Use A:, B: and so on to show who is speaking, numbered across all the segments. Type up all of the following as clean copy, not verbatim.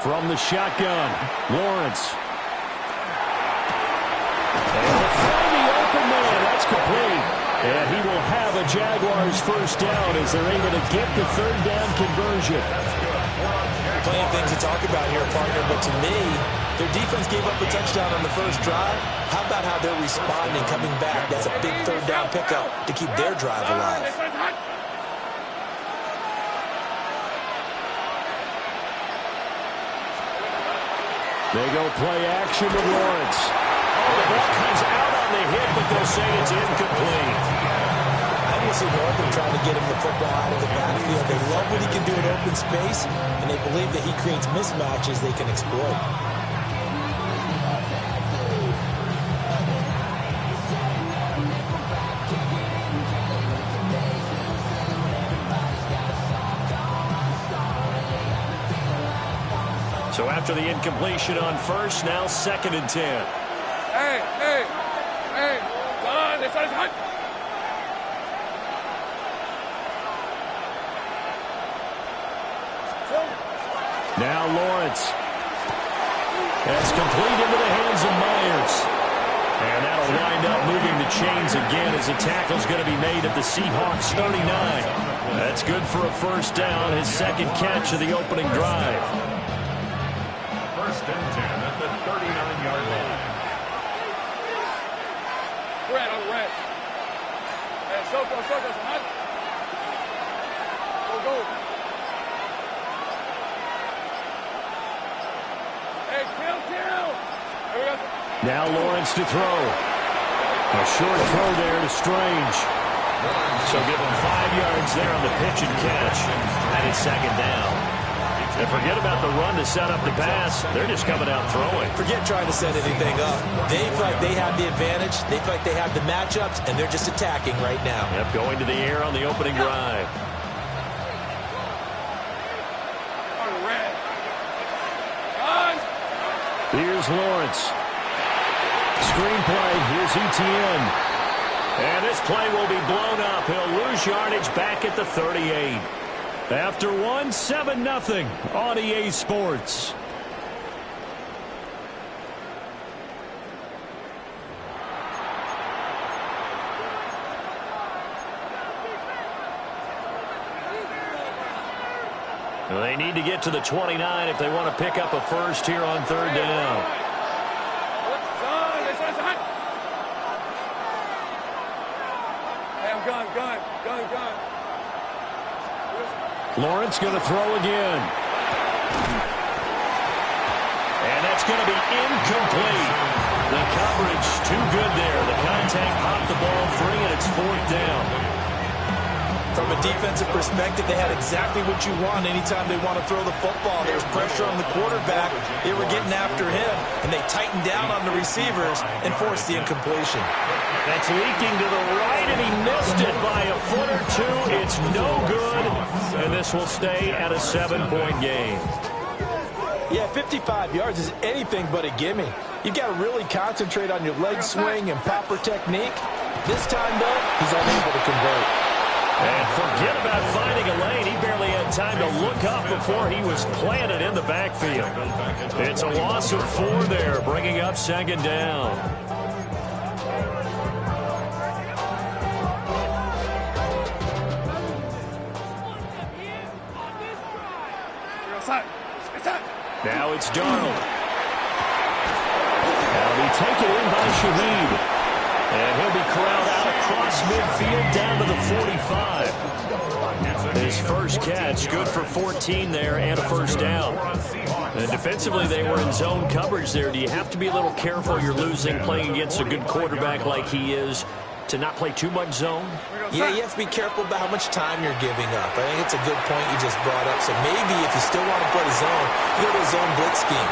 A: From the shotgun, Lawrence. And they'll find the open man. That's complete. And he will have a Jaguars first down as they're able to get the third down conversion.
B: Plenty of things to talk about here, partner, but to me, their defense gave up a touchdown on the first drive. How about how they're responding, coming back? That's a big third down pickup to keep their drive alive.
A: They go play action with Lawrence. Oh, the ball comes out on the hit, but they'll say it's incomplete.
B: I didn't see Northern trying to get him the football out of the backfield. They love what he can do in open space, and they believe that he creates mismatches they can exploit.
A: So after the incompletion on first, now 2nd and 10.
C: Hey, John, this is hot.
A: Now Lawrence. That's complete into the hands of Myers. And that'll wind up moving the chains again as the tackle's going to be made at the Seahawks 39. That's good for a first down, his 2nd catch of the opening drive.
D: 1st and 10 at the 39-yard line.
C: Red on red. Hey, circle, hot. Go. Hey, kill.
A: Now Lawrence to throw. A short throw there to Strange. So give him 5 yards there on the pitch and catch. And it's 2nd down. And forget about the run to set up the pass. They're just coming out throwing.
B: Forget trying to set anything up. They feel like they have the advantage. They feel like they have the matchups, and they're just attacking right now.
A: Yep, going to the air on the opening drive. Here's Lawrence. Screenplay. Here's Etienne. And this play will be blown up. He'll lose yardage back at the 38. After 7-0 on EA Sports. Well, they need to get to the 29 if they want to pick up a first here on 3rd down.
C: Hey, I'm gun.
A: Lawrence going to throw again. And that's going to be incomplete. The coverage too good there. The contact popped the ball free, and it's 4th down.
B: From a defensive perspective, they had exactly what you want anytime they want to throw the football. There was pressure on the quarterback. They were getting after him, and they tightened down on the receivers and forced the incompletion.
A: That's leaking to the right, and he missed it by a foot or two. It's no good, and this will stay at a 7-point game.
B: Yeah, 55 yards is anything but a gimme. You've got to really concentrate on your leg swing and proper technique. This time, though, he's unable to convert.
A: And forget about finding a lane. He barely had time to look up before he was planted in the backfield. It's a loss of 4 there, bringing up 2nd down. Now it's Darnold. Now be taken in by Shaheed. And he'll be corralled out across midfield down to the 45. His first catch, good for 14 there and a first down. And defensively, they were in zone coverage there. Do you have to be a little careful? You're losing playing against a good quarterback like he is to not play too much zone?
B: Yeah, you have to be careful about how much time you're giving up. I think it's a good point you just brought up. So maybe if you still want to play zone, you go to a zone blitz scheme.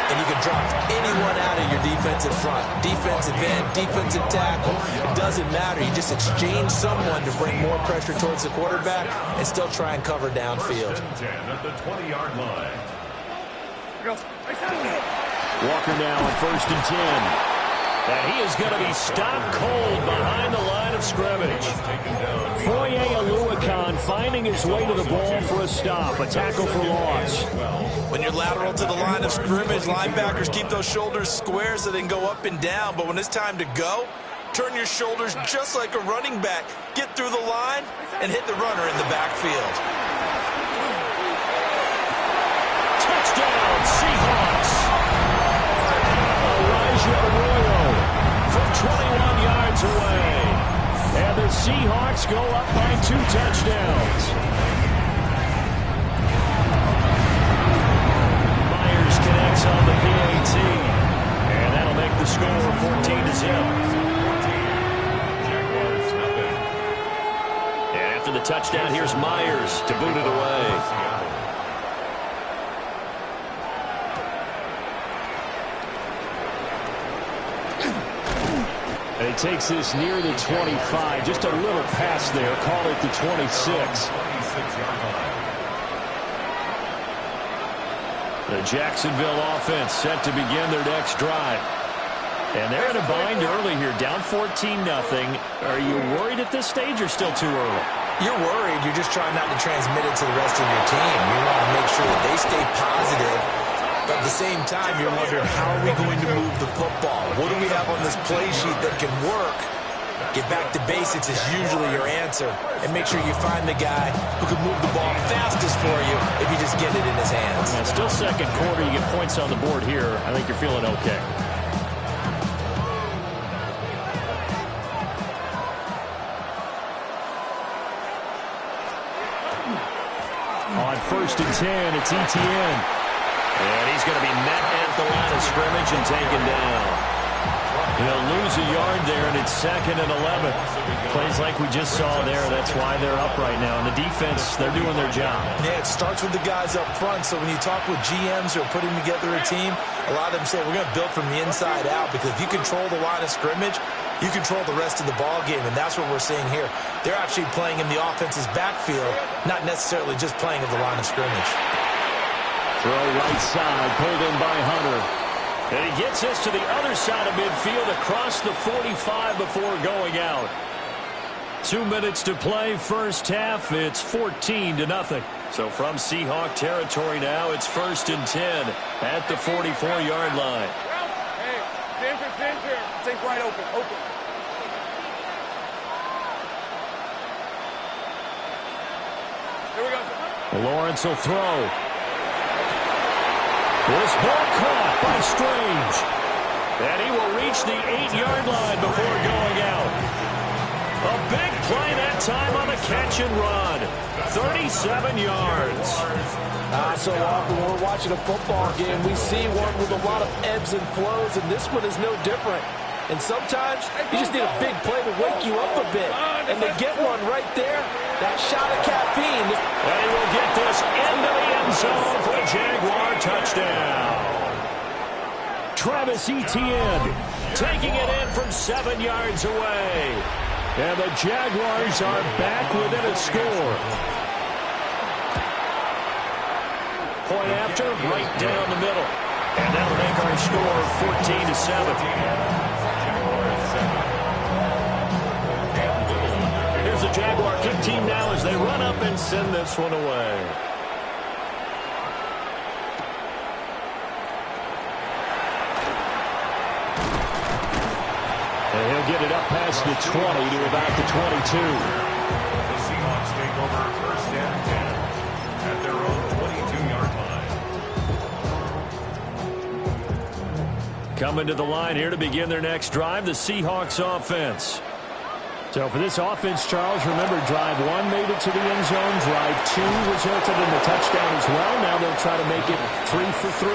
B: And you can drop anyone out of your defensive front. Defensive end, defensive tackle. It doesn't matter. You just exchange someone to bring more pressure towards the quarterback and still try and cover downfield.
D: At the 20-yard line.
A: Walker now on 1st and 10. And he is going to be stopped cold behind the line of scrimmage. Foye Oluokun finding his way to the ball for a stop. A tackle for loss.
B: When you're lateral to the line of scrimmage, linebackers keep those shoulders square so they can go up and down. But when it's time to go, turn your shoulders just like a running back. Get through the line and hit the runner in the backfield.
A: Touchdown, Seahawks. Arroyo from 21 yards away. And the Seahawks go up by 2 touchdowns. Myers connects on the PAT. And that'll make the score 14-0. And after the touchdown, here's Myers to boot it away. And he takes this near the 25. Just a little pass there. Call it the 26. The Jacksonville offense set to begin their next drive. And they're in a bind early here, down 14-0. Are you worried at this stage or still too early?
B: You're worried. You're just trying not to transmit it to the rest of your team. You want to make sure that they stay positive. But at the same time, you're wondering, how are we going to move the football? What do we have on this play sheet that can work? Get back to basics is usually your answer. And make sure you find the guy who can move the ball fastest for you if you just get it in his hands.
A: Yeah, still second quarter. You get points on the board here. I think you're feeling okay. On 1st and 10, it's Etienne. And he's going to be met at the line of scrimmage and taken down. He'll lose a yard there, and it's 2nd and 11. Plays like we just saw there. That's why they're up right now. And the defense, they're doing their job.
B: Yeah, it starts with the guys up front. So when you talk with GMs who are putting together a team, a lot of them say, we're going to build from the inside out, because if you control the line of scrimmage, you control the rest of the ball game, and that's what we're seeing here. They're actually playing in the offense's backfield, not necessarily just playing at the line of scrimmage.
A: Throw right side, pulled in by Hunter. And he gets us to the other side of midfield across the 45 before going out. 2 minutes to play, first half. It's 14-0. So from Seahawk territory now, it's 1st and 10 at the 44-yard line.
C: Hey, danger. Stays wide open. Here we go.
A: Lawrence will throw. This ball caught by Strange. And he will reach the 8-yard line before going out. A big play that time on the catch and run. 37 yards.
E: So often when we're watching a football game, we see one with a lot of ebbs and flows, and this one is no different. And sometimes you just need a big play to wake you up a bit. And to get one right there, that shot of caffeine.
A: And he will get this into the end zone for a Jaguar touchdown. Travis Etienne taking it in from 7 yards away. And the Jaguars are back within a score. Point after, right down the middle. And that'll make our score 14-7. Here's the Jaguar kick team now as they run up and send this one away. And he'll get it up past the 20 to about the 22.
D: The Seahawks take over 1st and 10 at their own 22-yard line.
A: Coming to the line here to begin their next drive, the Seahawks offense. So for this offense, Charles, remember, drive 1 made it to the end zone. Drive 2 resulted in the touchdown as well. Now they'll try to make it 3 for 3.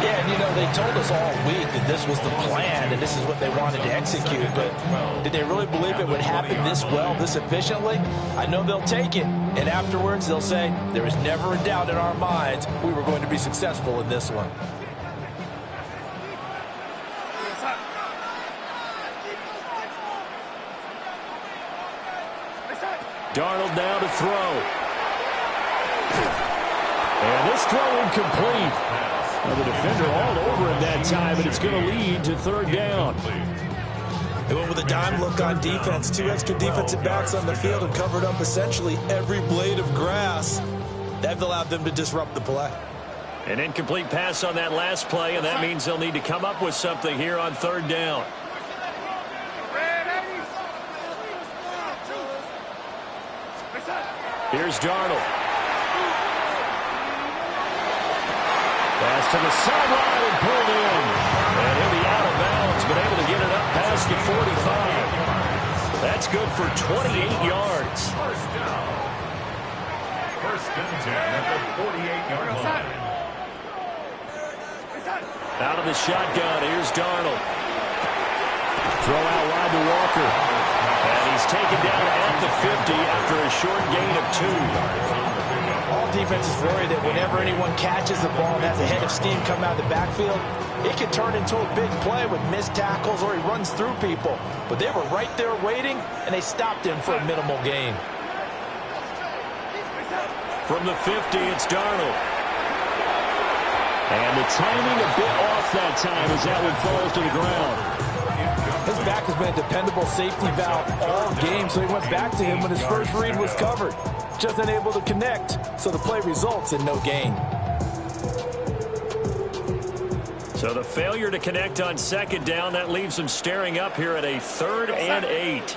E: Yeah, and they told us all week that this was the plan and this is what they wanted to execute. But did they really believe it would happen this well, this efficiently? I know they'll take it. And afterwards, they'll say, there was never a doubt in our minds we were going to be successful in this one.
A: Darnold now to throw. And this throw incomplete. Well, the defender all over him that time, and it's going to lead to third down.
B: They went with a dime look on defense. 2 extra defensive backs on the field and covered up essentially every blade of grass. That allowed them to disrupt the play.
A: An incomplete pass on that last play, and that means they'll need to come up with something here on third down. Here's Darnold. Pass to the sideline and pulled in. And he'll be out of bounds, but able to get it up past the 45. That's good for 28 yards.
D: First down. First and 10 at the 48-yard line.
A: Out of the shotgun, here's Darnold. Throw out wide to Walker. And he's taken down at the 50 after a short gain of 2.
E: All defenses worry that whenever anyone catches the ball and has a head of steam come out of the backfield, it can turn into a big play with missed tackles or he runs through people. But they were right there waiting, and they stopped him for a minimal gain.
A: From the 50, it's Darnold. And the timing a bit off that time as that one falls to the ground.
E: His back has been a dependable safety valve all game, so he went back to him when his first read was covered. Just unable to connect, so the play results in no gain.
A: So the failure to connect on second down, that leaves him staring up here at a 3rd and 8.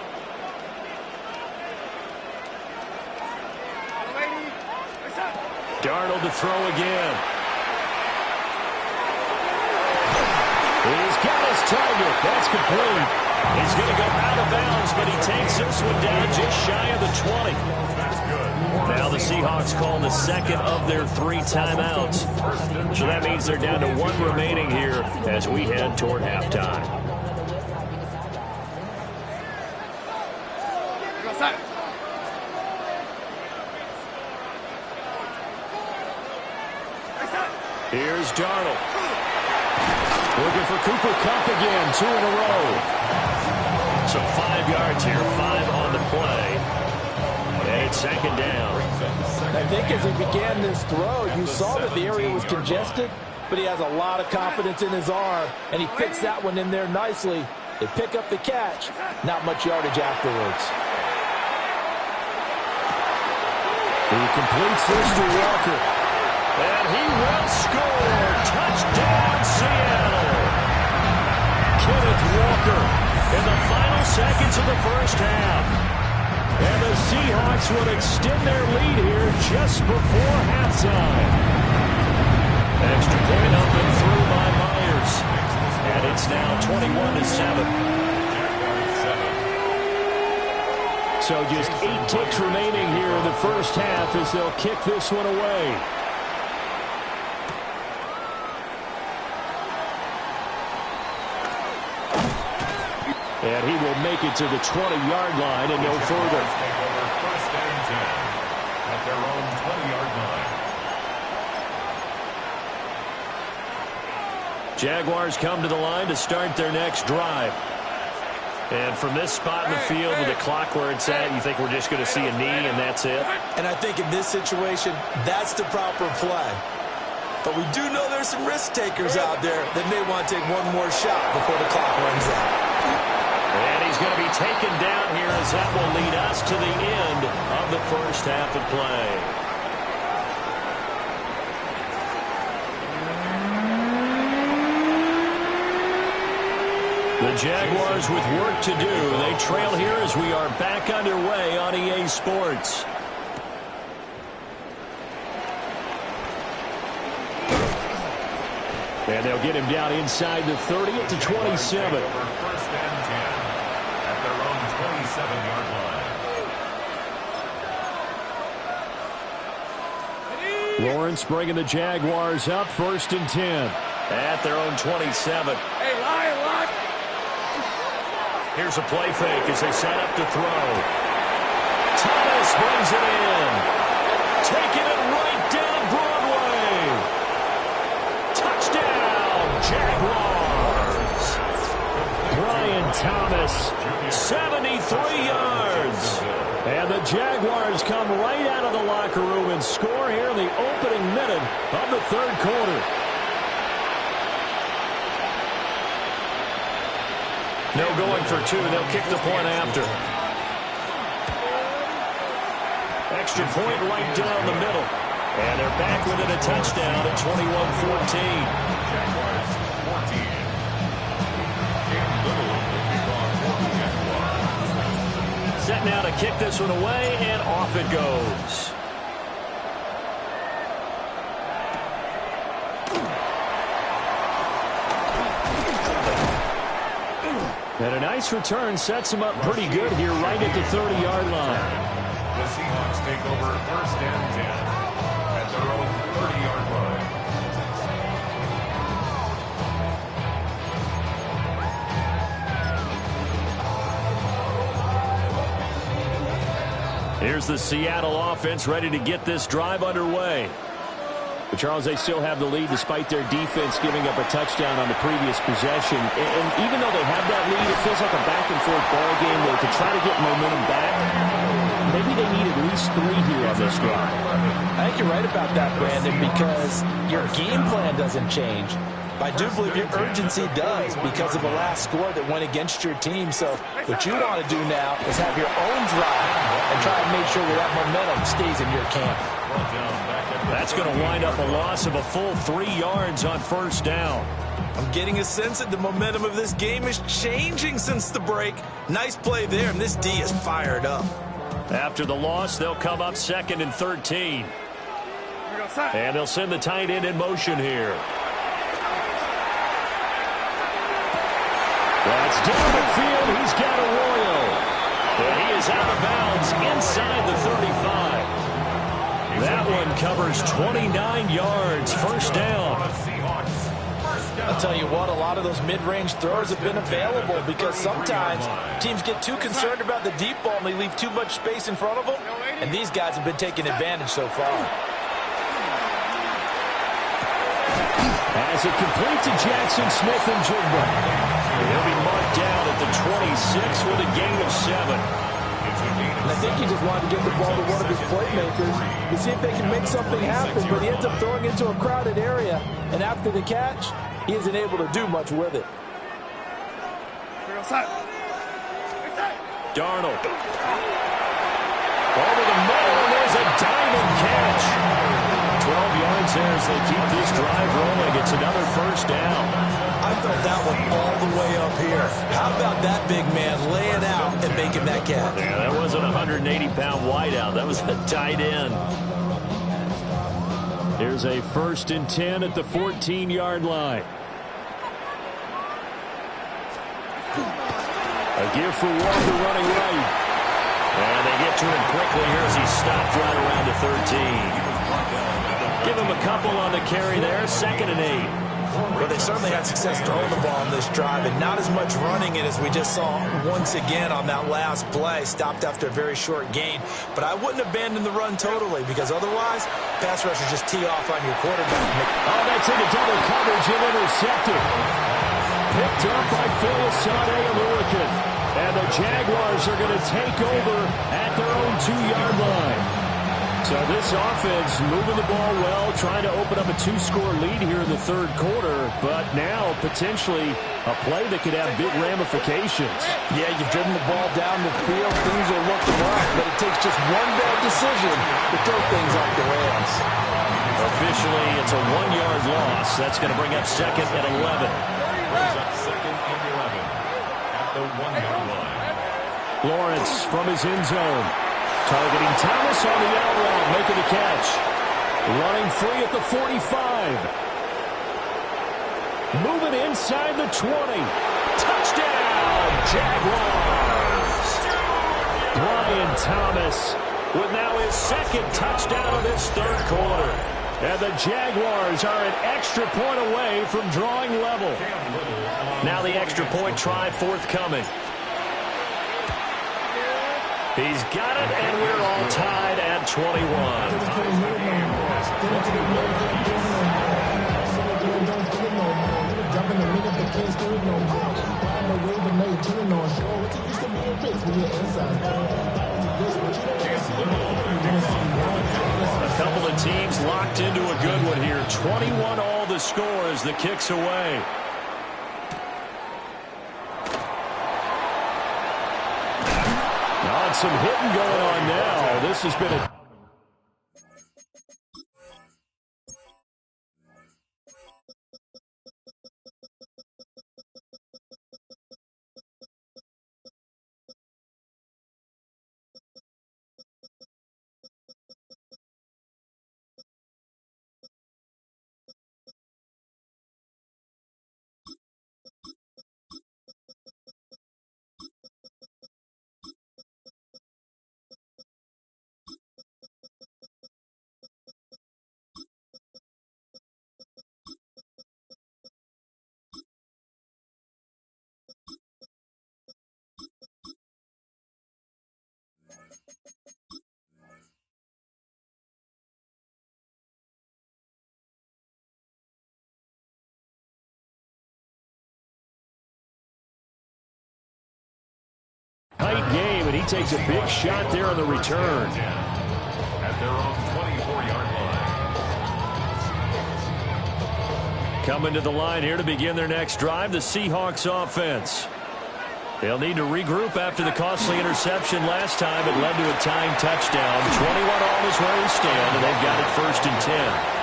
A: Darnold to throw again. He's got his target. That's complete. He's going to go out of bounds, but he takes this one down just shy of the 20. Now the Seahawks call the second of their 3 timeouts. So that means they're down to 1 remaining here as we head toward halftime. Here's Darnold. Looking for Cooper Kupp again, 2 in a row. So 5 yards here, 5 on the play. And it's second down.
E: I think as he began this throw, you saw that the area was congested, but he has a lot of confidence in his arm, and he fits that one in there nicely. They pick up the catch, not much yardage afterwards.
A: He completes this to Walker. And he will score. Touchdown, Seattle. Kenneth Walker in the final seconds of the first half. And the Seahawks will extend their lead here just before halftime. Extra point up and through by Myers. And it's now 21-7. So just 8 ticks remaining here in the first half as they'll kick this one away. And he will make it to the 20-yard line and no further.
D: First and 10 at their own 20-yard line.
A: Jaguars come to the line to start their next drive. And from this spot in the field with the clock where it's at, you think we're just going to see a knee and that's it?
B: And I think in this situation, that's the proper play. But we do know there's some risk takers out there that may want to take one more shot before the clock runs out.
A: And he's going to be taken down here as that will lead us to the end of the first half of play. The Jaguars with work to do. They trail here as we are back underway on EA Sports. And they'll get him down inside the 30 to 27.
D: First and 10 at their own 27-yard line.
A: Lawrence bringing the Jaguars up, 1st and 10 at their own 27.
C: Hey, line.
A: Here's a play fake as they set up to throw. Thomas brings it in. Taking it right down Broadway. Touchdown, Jaguars. Brian Thomas, 73 yards. And the Jaguars come right out of the locker room and score here in the opening minute of the 3rd quarter. No going for two. They'll kick the point after. Extra point right down the middle. And they're back within a touchdown at 21-14.
D: Jaguars 14.
A: Set now to kick this one away, and off it goes. And a nice return sets him up pretty good here right at the 30-yard line.
D: The Seahawks take over first and 10 at their own 30-yard line.
A: Here's the Seattle offense ready to get this drive underway. But, Charles, they still have the lead despite their defense giving up a touchdown on the previous possession. And even though they have that lead, it feels like a back-and-forth ball game where to try to get momentum back, maybe they need at least 3 here on this drive.
E: I think you're right about that, Brandon, because your game plan doesn't change. I do believe your urgency does because of the last score that went against your team. So what you want to do now is have your own drive and try to make sure that momentum stays in your camp.
A: That's going to wind up a loss of a full 3 yards on first down.
B: I'm getting a sense that the momentum of this game is changing since the break. Nice play there, and this D is fired up.
A: After the loss, they'll come up 2nd and 13. And they'll send the tight end in motion here. That's down the field. He's got Arroyo. And he is out of bounds inside the 35. That one covers 29 yards. First down.
E: I'll tell you what, a lot of those mid-range throws have been available because sometimes teams get too concerned about the deep ball and they leave too much space in front of them, and these guys have been taking advantage so far.
A: As it complete to Jackson Smith-Njigba. He'll be marked down at the 26 with a gain of 7.
E: And I think he just wanted to get the ball to one of his playmakers to see if they can make something happen, but he ends up throwing into a crowded area, and after the catch, he isn't able to do much with it.
A: Darnold. Over the middle, and there's a diamond catch. 12 yards there as they keep this drive rolling. It's another first down.
B: I felt that one all the way up here. How about that big man laying out and making that catch?
A: Yeah, that wasn't a 180-pound wideout. That was a tight end. Here's a 1st and 10 at the 14-yard line. A give for Walker running right. And they get to him quickly here as he stopped right around the 13. Give him a couple on the carry there. 2nd and 8.
B: Well, they certainly had success throwing the ball on this drive, and not as much running it as we just saw once again on that last play. Stopped after a very short gain. But I wouldn't abandon the run totally, because otherwise, pass rushers just tee off on your quarterback.
A: Oh, that's into double coverage and intercepted. Picked up by Phil Asante-Aluakin. And the Jaguars are going to take over at their own 2-yard line. So this offense moving the ball well, trying to open up a 2-score lead here in the 3rd quarter, but now potentially a play that could have big ramifications.
E: Yeah, you've driven the ball down the field. Things are looking up, but it takes just one bad decision to throw things off the rails.
A: Officially, it's a 1-yard loss. That's going to bring up 2nd and 11.
D: Brings up 2nd and 11 at the 1-yard line.
A: Lawrence from his end zone. Targeting Thomas on the out route, making the catch. Running free at the 45. Moving inside the 20. Touchdown, Jaguars! Brian Thomas with now his 2nd touchdown of this 3rd quarter. And the Jaguars are an extra point away from drawing level. Now the extra point try forthcoming. He's got it, and we're all tied at 21. A couple of teams locked into a good one here. 21 all the score as the kick's away. got some hitting going on now. This has been a... Tight game, and he takes a big shot there on the return.
D: At their own 24-yard line.
A: Coming to the line here to begin their next drive, the Seahawks offense. They'll need to regroup after the costly interception last time. It led to a tying touchdown. 21 all is where we stand, and they've got it 1st and 10.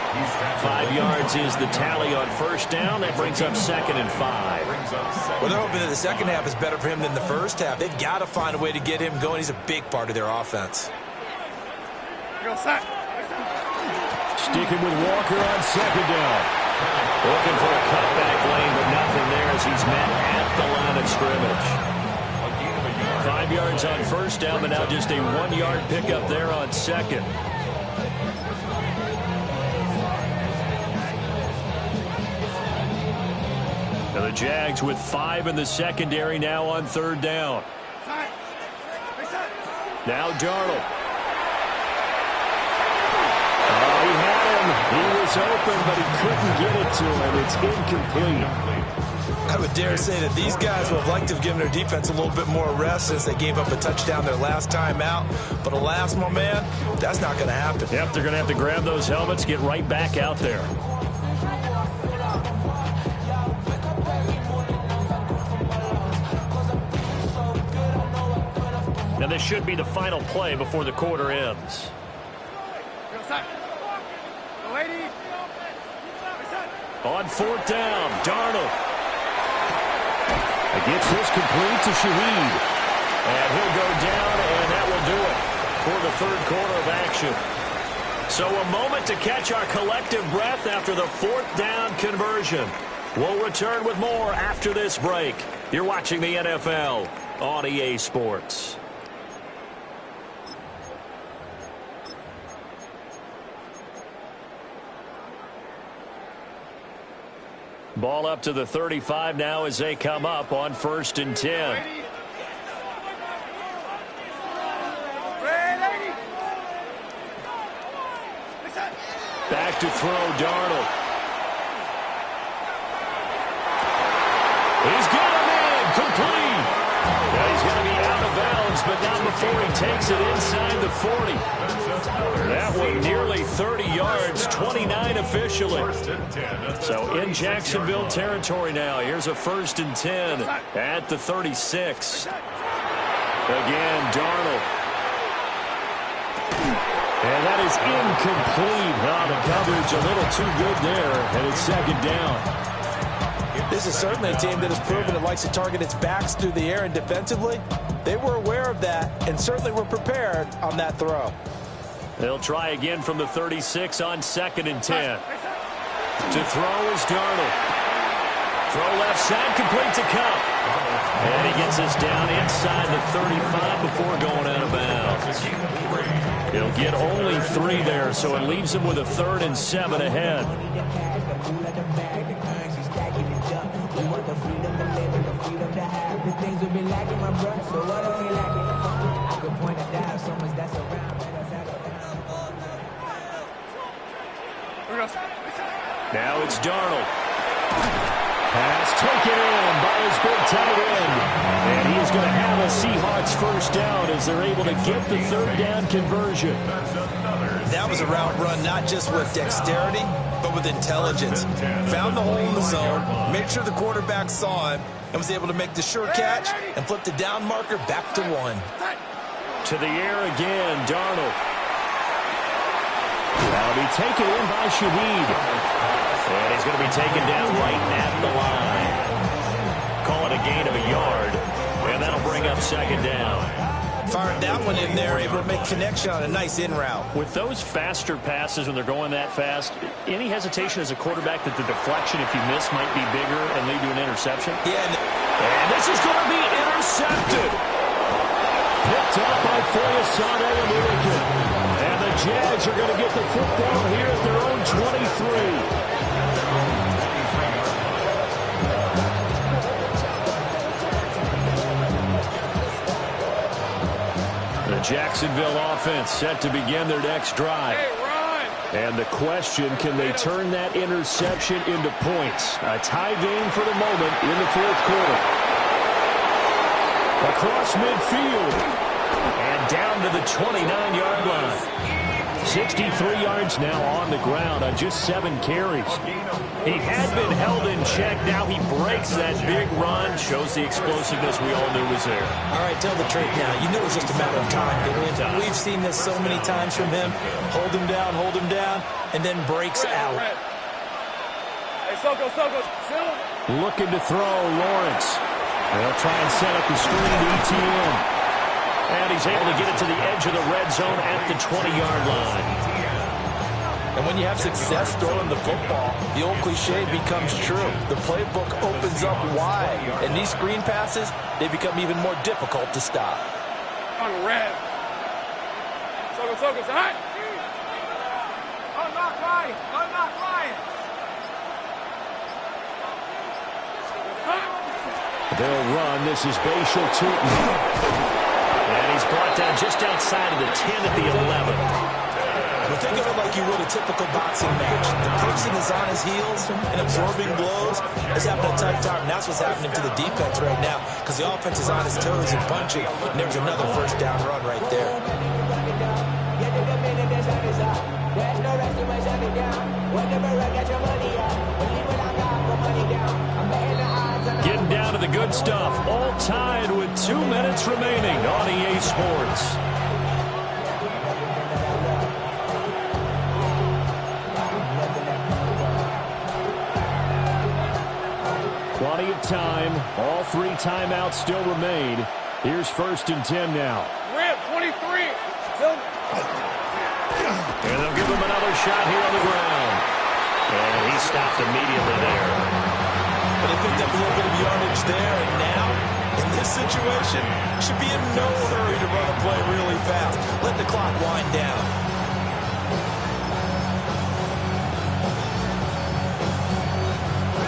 A: 5 yards is the tally on first down. That brings up 2nd and 5.
B: Well, they're hoping that the second half is better for him than the first half. They've got to find a way to get him going. He's a big part of their offense.
A: Sticking with Walker on 2nd down. Looking for a cutback lane, but nothing there as he's met at the line of scrimmage. 5 yards on first down, but now just a 1-yard pickup there on 2nd. Now the Jags with 5 in the secondary now on 3rd down. Now Darnold. Oh, he had him. He was open, but he couldn't get it to him. It's incomplete.
B: I would dare say that these guys would have liked to have given their defense a little bit more rest since they gave up a touchdown their last time out. But alas, my man, that's not going to happen.
A: Yep, they're going to have to grab those helmets, get right back out there. Now this should be the final play before the quarter ends. On 4th down, Darnold. Gets this complete to Shaheed. And he'll go down, and that will do it for the 3rd quarter of action. So a moment to catch our collective breath after the 4th down conversion. We'll return with more after this break. You're watching the NFL on EA Sports. Ball up to the 35 now as they come up on 1st and 10. Back to throw, Darnold. He's got him in, complete. Now he's going to be out of bounds, but not before he takes it inside the 40. That one nearly 30 yards, 29 officially. So in Jacksonville territory now. Here's a 1st and 10 at the 36. Again, Darnold. And that is incomplete. The coverage a little too good there, and it's 2nd down.
E: This is certainly a team that has proven it likes to target its backs through the air, and defensively, they were aware of that and certainly were prepared on that throw.
A: They'll try again from the 36 on 2nd and 10. To throw is Darnold. Throw left side, complete to Cup. And he gets us down inside the 35 before going out of bounds. He'll get only 3 there, so it leaves him with a 3rd and 7 ahead. Now it's Darnold. Pass taken in by his big tight end. And he's going to have a Seahawks 1st down as they're able to get the 3rd down conversion.
B: That was a route run not just with dexterity, but with intelligence. Found the hole in the zone, made sure the quarterback saw him, and was able to make the sure catch and flip the down marker back to 1.
A: To the air again, Darnold. That'll be taken in by Shaheed. And he's going to be taken down right at the line. Call it a gain of a yard, and that'll bring up second down.
B: Fired that one in there, able to make connection on a nice in route.
A: With those faster passes when they're going that fast, any hesitation as a quarterback that the deflection, if you miss, might be bigger and lead to an interception?
B: Yeah.
A: And this is going to be intercepted. Picked up by Foyesade and Lincoln. And the Jags are going to get the football here at their own 23. The Jacksonville offense set to begin their next drive. And the question, can they turn that interception into points? A tie game for the moment in the fourth quarter. Across midfield. And down to the 29-yard line. 63 yards now on the ground on just 7 carries. He had been held in check. Now he breaks that big run. Shows the explosiveness we all knew was there.
B: All right, tell the truth now. You knew it was just a matter of time, didn't we? We've seen this so many times from him. Hold him down, and then breaks out.
A: Looking to throw, Lawrence. They'll try and set up the screen to ETN. And he's able to get it to the edge of the red zone at the 20-yard line.
E: And when you have success throwing the football, the old cliche becomes true. The playbook opens up wide. And these screen passes, they become even more difficult to stop.
C: On red. Focus, hot. I'm not flying.
A: They'll run. This is Bashal Tootin. And he's brought down just outside of the 10 at the 11.
B: Well, think of it like you would a typical boxing match. The person is on his heels and absorbing blows. It's happening to Tug. And that's what's happening to the defense right now, because the offense is on his toes and punching. And there's another first down run right there.
A: Getting down to the good stuff. All tied with 2 minutes remaining on EA Sports. Plenty of time. All 3 timeouts still remain. Here's 1st and 10 now.
C: Red, 23.
A: And they'll give him another shot here on the ground. And he stopped immediately there.
B: But they picked up a little bit of yardage there, and now, in this situation, should be in no hurry to run a play really fast. Let the clock wind down.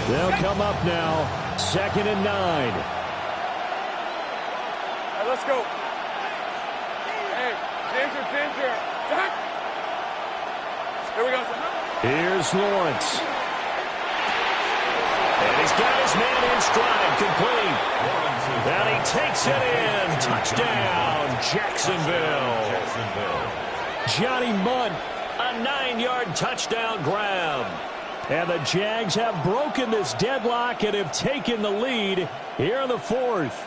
A: They'll come up now, 2nd and 9.
C: All right, let's go. Hey, danger. Here we go.
A: Here's Lawrence. And he's got his man in stride, complete. And he takes it in. Touchdown, Jacksonville. Johnny Mundt, a 9-yard touchdown grab. And the Jags have broken this deadlock and have taken the lead here in the 4th.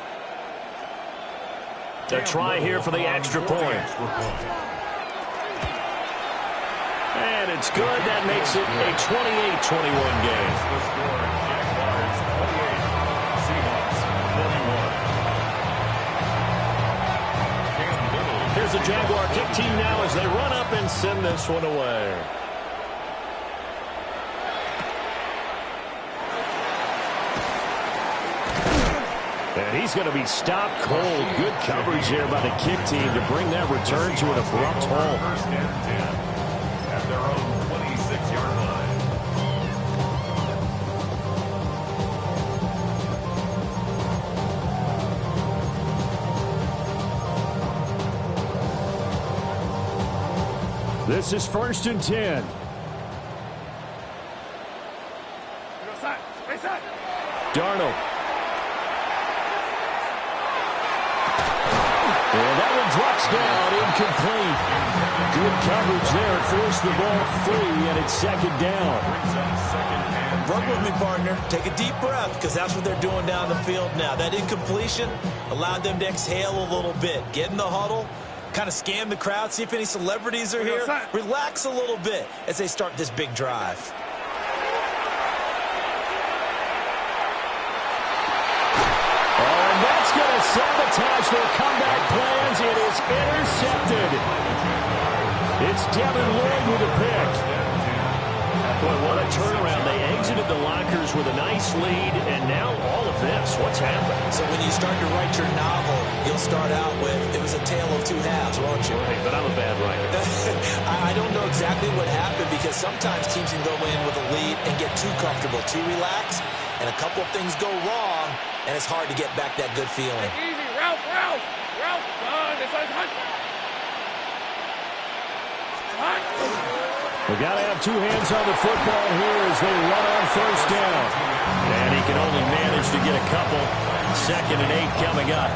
A: A try here for the extra point. And it's good. That makes it a 28-21 game. Here's the Jaguar kick team now as they run up and send this one away. And he's going to be stopped cold. Good coverage here by the kick team to bring that return to an abrupt halt.
D: 1st and 10 at their own 26-yard line.
A: This is 1st and 10. Darnold. And that one drops down, incomplete. Good coverage there. Forced the ball free, and it's second down.
B: Run with me, partner. Take a deep breath, because that's what they're doing down the field now. That incompletion allowed them to exhale a little bit. Get in the huddle, kind of scan the crowd, see if any celebrities are here. Relax a little bit as they start this big drive.
A: And that's going to sabotage their comeback plans. It is intercepted. It's Devin Lloyd with a pick. Boy, what a turnaround. They exited the lockers with a nice lead, and now all of this. What's happened?
B: So when you start to write your novel, you'll start out with, it was a tale of two halves, won't you?
A: Hey, but I'm a bad writer.
B: I don't know exactly what happened, because sometimes teams can go in with a lead and get too comfortable, too relaxed, and a couple of things go wrong, and it's hard to get back that good feeling.
C: Easy, Ralph, this one's hot.
A: We got to have two hands on the football here as they run on first down. And he can only manage to get a couple. 2nd and 8 coming up.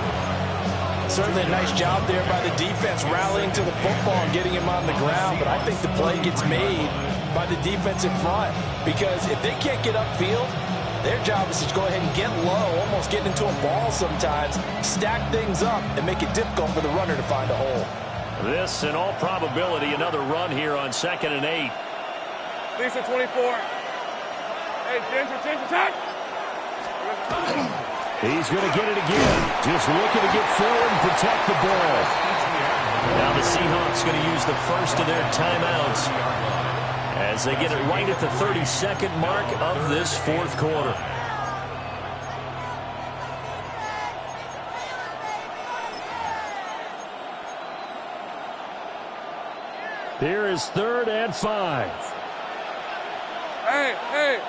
E: Certainly a nice job there by the defense rallying to the football and getting him on the ground. But I think the play gets made by the defense in front, because if they can't get upfield, their job is to go ahead and get low, almost get into a ball sometimes, stack things up, and make it difficult for the runner to find a hole.
A: This, in all probability, another run here on 2nd and 8.
C: Lisa 24. Hey, Ginger, attack.
A: He's going to get it again. Just looking to get forward and protect the ball. Now the Seahawks going to use the first of their timeouts as they get it right at the 32nd mark of this fourth quarter. Here is 3rd and 5.
C: Hey, kill.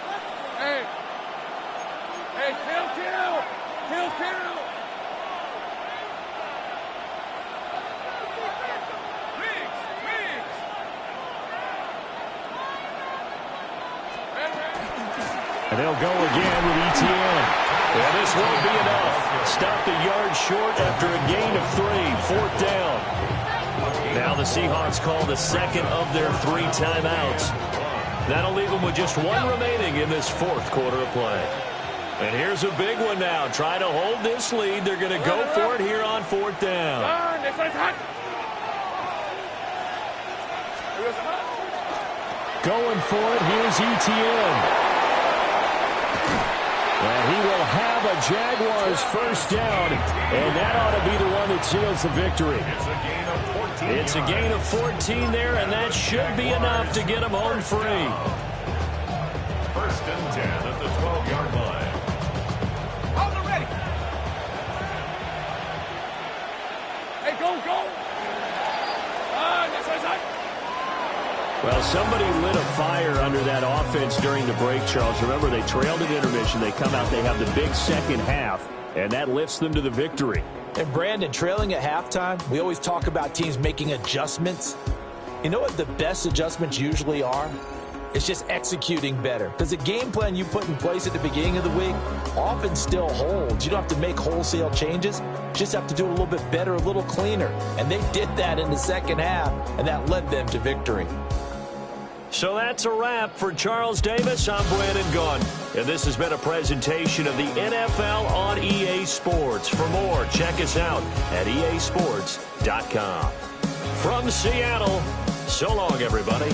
A: And they'll go again with ETN. And this won't be enough. Stopped a yard short after a gain of 3. 4th down. Now the Seahawks call the second of their 3 timeouts. That'll leave them with just 1 remaining in this fourth quarter of play. And here's a big one now. Trying to hold this lead. They're going to go for it here on 4th down.
C: This one's hot.
A: Going for it. Here's ETN. And he will have a Jaguars first down, and that ought to be the one that seals the victory. It's a gain of 14 there, and that should be enough to get him home free.
D: 1st and 10 at the 12-yard line.
C: Hold it ready. Hey, go. This one's hot.
A: Well, somebody lit a fire under that offense during the break, Charles. Remember, they trailed at intermission. They come out, they have the big second half, and that lifts them to the victory.
E: And Brandon, trailing at halftime, we always talk about teams making adjustments. You know what the best adjustments usually are? It's just executing better. Because the game plan you put in place at the beginning of the week often still holds. You don't have to make wholesale changes. You just have to do it a little bit better, a little cleaner. And they did that in the second half, and that led them to victory.
A: So that's a wrap for Charles Davis. I'm Brandon Gunn. And this has been a presentation of the NFL on EA Sports. For more, check us out at easports.com. From Seattle, so long, everybody.